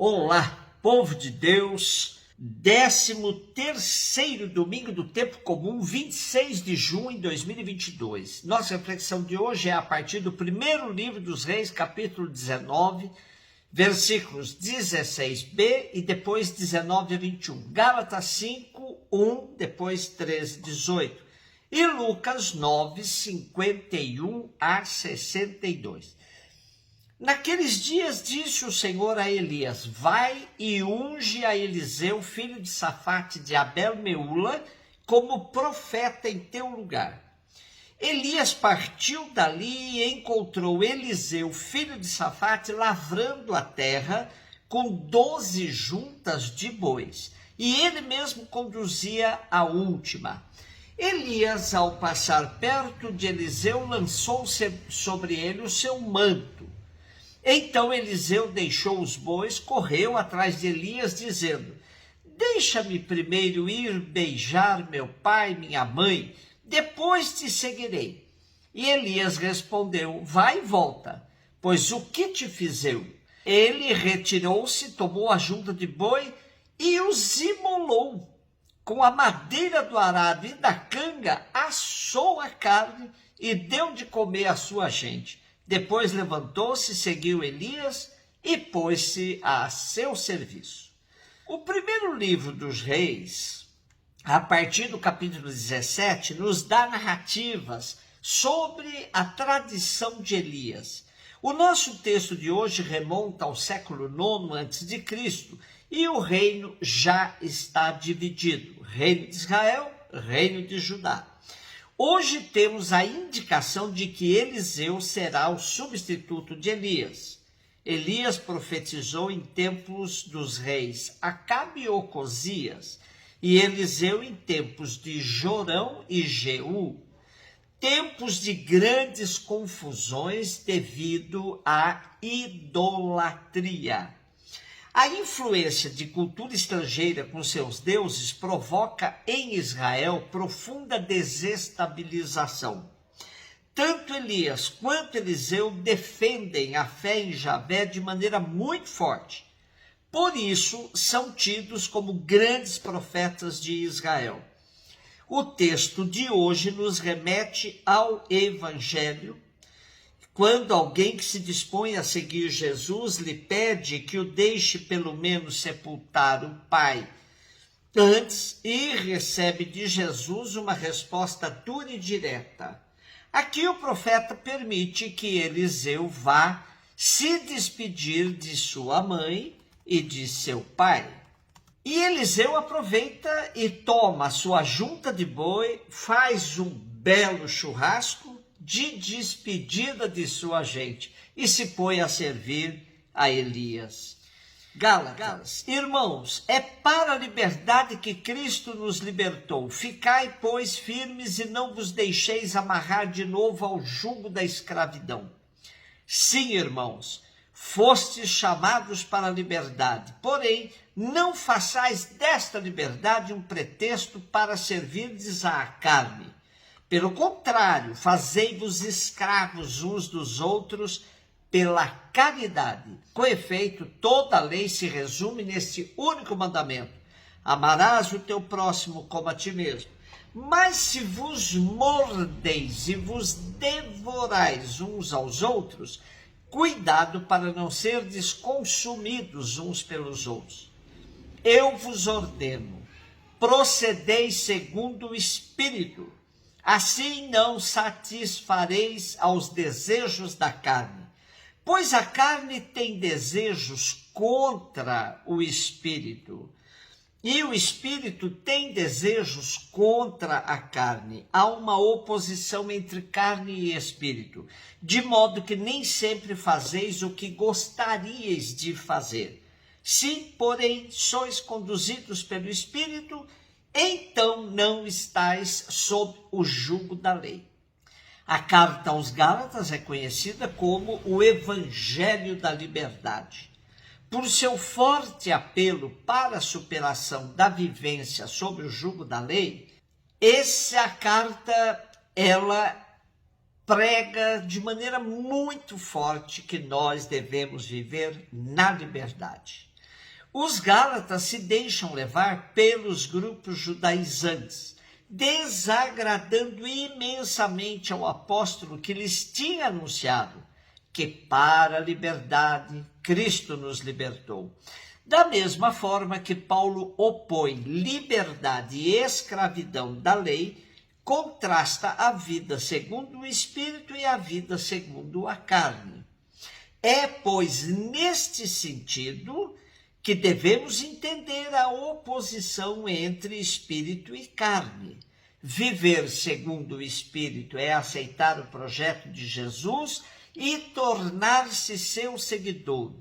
Olá, povo de Deus, 13º domingo do tempo comum, 26 de junho de 2022. Nossa reflexão de hoje é a partir do primeiro livro dos Reis, capítulo 19, versículos 16b e depois 19 a 21. Gálatas 5, 1, depois 13, 18. E Lucas 9, 51 a 62. Naqueles dias disse o Senhor a Elias: vai e unge a Eliseu, filho de Safate de Abel-Meula, como profeta em teu lugar. Elias partiu dali e encontrou Eliseu, filho de Safate, lavrando a terra com 12 juntas de bois, e ele mesmo conduzia a última. Elias, ao passar perto de Eliseu, lançou sobre ele o seu manto. Então Eliseu deixou os bois, correu atrás de Elias, dizendo: deixa-me primeiro ir beijar meu pai e minha mãe, depois te seguirei. E Elias respondeu: vai e volta, pois o que te fiz eu? Ele retirou-se, tomou a junta de boi e os imolou. Com a madeira do arado e da canga, assou a carne e deu de comer à sua gente. Depois levantou-se, seguiu Elias e pôs-se a seu serviço. O primeiro livro dos Reis, a partir do capítulo 17, nos dá narrativas sobre a tradição de Elias. O nosso texto de hoje remonta ao século IX a.C. e o reino já está dividido: reino de Israel, reino de Judá. Hoje temos a indicação de que Eliseu será o substituto de Elias. Elias profetizou em tempos dos reis Acabe e Ocosias, e Eliseu em tempos de Jorão e Jeú, tempos de grandes confusões devido à idolatria. A influência de cultura estrangeira com seus deuses provoca em Israel profunda desestabilização. Tanto Elias quanto Eliseu defendem a fé em Javé de maneira muito forte. Por isso, são tidos como grandes profetas de Israel. O texto de hoje nos remete ao Evangelho, quando alguém que se dispõe a seguir Jesus lhe pede que o deixe pelo menos sepultar o pai antes, e recebe de Jesus uma resposta dura e direta. Aqui o profeta permite que Eliseu vá se despedir de sua mãe e de seu pai. E Eliseu aproveita e toma a sua junta de boi, faz um belo churrasco de despedida de sua gente e se põe a servir a Elias. Gálatas, irmãos, é para a liberdade que Cristo nos libertou. Ficai, pois, firmes e não vos deixeis amarrar de novo ao jugo da escravidão. Sim, irmãos, fostes chamados para a liberdade, porém, não façais desta liberdade um pretexto para servirdes à carne. Pelo contrário, fazei-vos escravos uns dos outros pela caridade. Com efeito, toda a lei se resume neste único mandamento: amarás o teu próximo como a ti mesmo. Mas se vos mordeis e vos devorais uns aos outros, cuidado para não serdes consumidos uns pelos outros. Eu vos ordeno, procedeis segundo o Espírito. Assim não satisfareis aos desejos da carne, pois a carne tem desejos contra o Espírito, e o Espírito tem desejos contra a carne. Há uma oposição entre carne e Espírito, de modo que nem sempre fazeis o que gostaríeis de fazer. Se, porém, sois conduzidos pelo Espírito, então não estais sob o jugo da lei. A carta aos Gálatas é conhecida como o Evangelho da Liberdade. Por seu forte apelo para a superação da vivência sob o jugo da lei, essa carta, ela prega de maneira muito forte que nós devemos viver na liberdade. Os Gálatas se deixam levar pelos grupos judaizantes, desagradando imensamente ao apóstolo que lhes tinha anunciado que para a liberdade Cristo nos libertou. Da mesma forma que Paulo opõe liberdade e escravidão da lei, contrasta a vida segundo o Espírito e a vida segundo a carne. É, pois, neste sentido que devemos entender a oposição entre espírito e carne. Viver segundo o Espírito é aceitar o projeto de Jesus e tornar-se seu seguidor.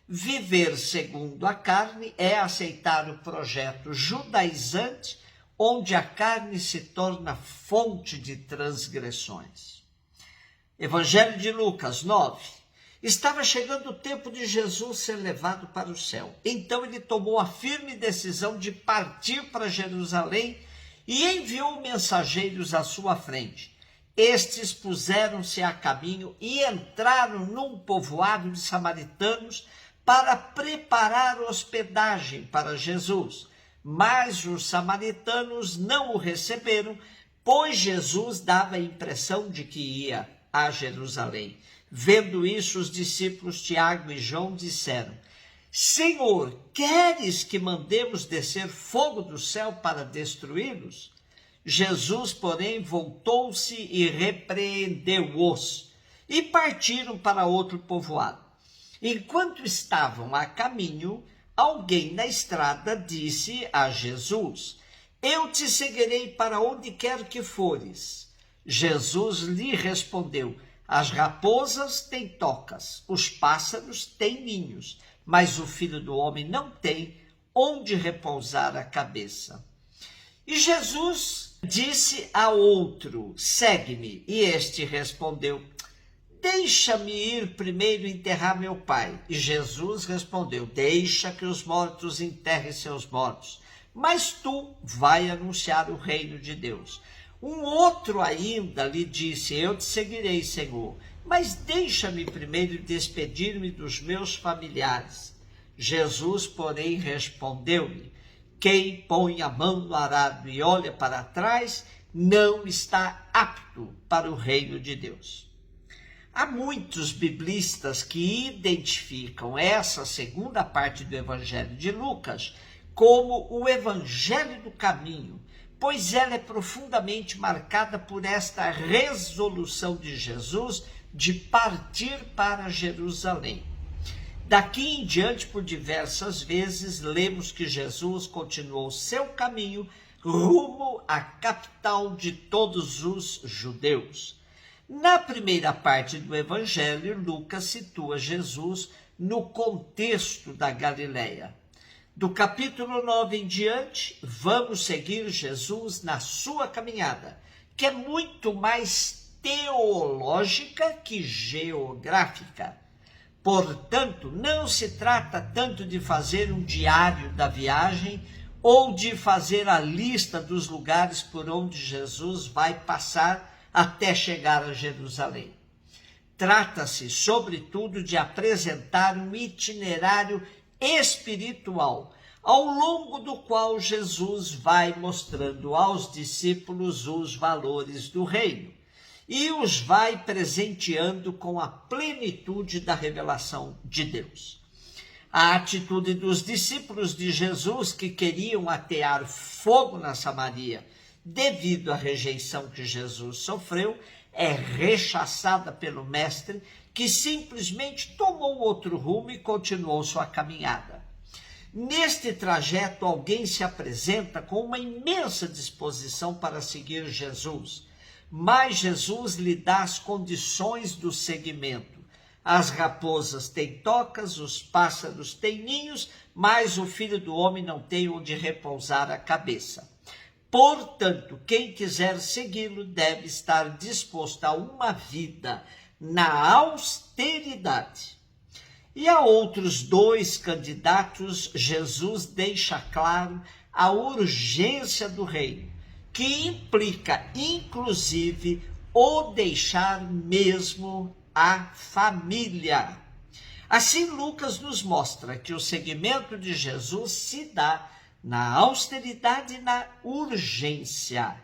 Viver segundo a carne é aceitar o projeto judaizante, onde a carne se torna fonte de transgressões. Evangelho de Lucas 9. Estava chegando o tempo de Jesus ser levado para o céu. Então ele tomou a firme decisão de partir para Jerusalém e enviou mensageiros à sua frente. Estes puseram-se a caminho e entraram num povoado de samaritanos para preparar hospedagem para Jesus. Mas os samaritanos não o receberam, pois Jesus dava a impressão de que ia a Jerusalém. Vendo isso, os discípulos Tiago e João disseram: Senhor, queres que mandemos descer fogo do céu para destruí-los? Jesus, porém, voltou-se e repreendeu-os, e partiram para outro povoado. Enquanto estavam a caminho, alguém na estrada disse a Jesus: Eu te seguirei para onde quer que fores. Jesus lhe respondeu: As raposas têm tocas, os pássaros têm ninhos, mas o Filho do Homem não tem onde repousar a cabeça. E Jesus disse a outro: Segue-me. E este respondeu: Deixa-me ir primeiro enterrar meu pai. E Jesus respondeu: Deixa que os mortos enterrem seus mortos, mas tu vai anunciar o reino de Deus. Um outro ainda lhe disse: Eu te seguirei, Senhor, mas deixa-me primeiro despedir-me dos meus familiares. Jesus, porém, respondeu-lhe: Quem põe a mão no arado e olha para trás, não está apto para o reino de Deus. Há muitos biblistas que identificam essa segunda parte do Evangelho de Lucas como o Evangelho do caminho, pois ela é profundamente marcada por esta resolução de Jesus de partir para Jerusalém. Daqui em diante, por diversas vezes, lemos que Jesus continuou seu caminho rumo à capital de todos os judeus. Na primeira parte do Evangelho, Lucas situa Jesus no contexto da Galileia. Do capítulo 9 em diante, vamos seguir Jesus na sua caminhada, que é muito mais teológica que geográfica. Portanto, não se trata tanto de fazer um diário da viagem ou de fazer a lista dos lugares por onde Jesus vai passar até chegar a Jerusalém. Trata-se, sobretudo, de apresentar um itinerário espiritual, ao longo do qual Jesus vai mostrando aos discípulos os valores do reino e os vai presenteando com a plenitude da revelação de Deus. A atitude dos discípulos de Jesus, que queriam atear fogo na Samaria devido à rejeição que Jesus sofreu, é rechaçada pelo mestre, que simplesmente tomou outro rumo e continuou sua caminhada. Neste trajeto, alguém se apresenta com uma imensa disposição para seguir Jesus, mas Jesus lhe dá as condições do seguimento. As raposas têm tocas, os pássaros têm ninhos, mas o Filho do Homem não tem onde repousar a cabeça. Portanto, quem quiser segui-lo deve estar disposto a uma vida na austeridade. E a outros dois candidatos, Jesus deixa claro a urgência do reino, que implica, inclusive, o deixar mesmo a família. Assim, Lucas nos mostra que o seguimento de Jesus se dá na austeridade e na urgência.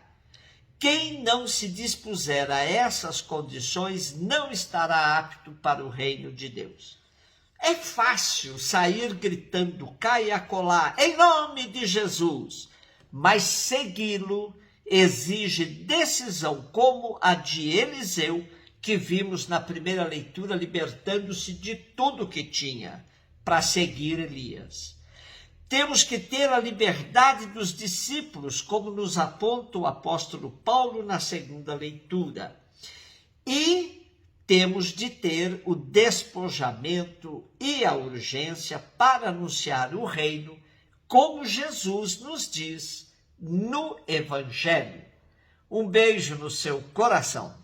Quem não se dispuser a essas condições não estará apto para o reino de Deus. É fácil sair gritando cá e acolá, em nome de Jesus, mas segui-lo exige decisão como a de Eliseu, que vimos na primeira leitura, libertando-se de tudo que tinha para seguir Elias. Temos que ter a liberdade dos discípulos, como nos aponta o apóstolo Paulo na segunda leitura. E temos de ter o despojamento e a urgência para anunciar o reino, como Jesus nos diz no Evangelho. Um beijo no seu coração.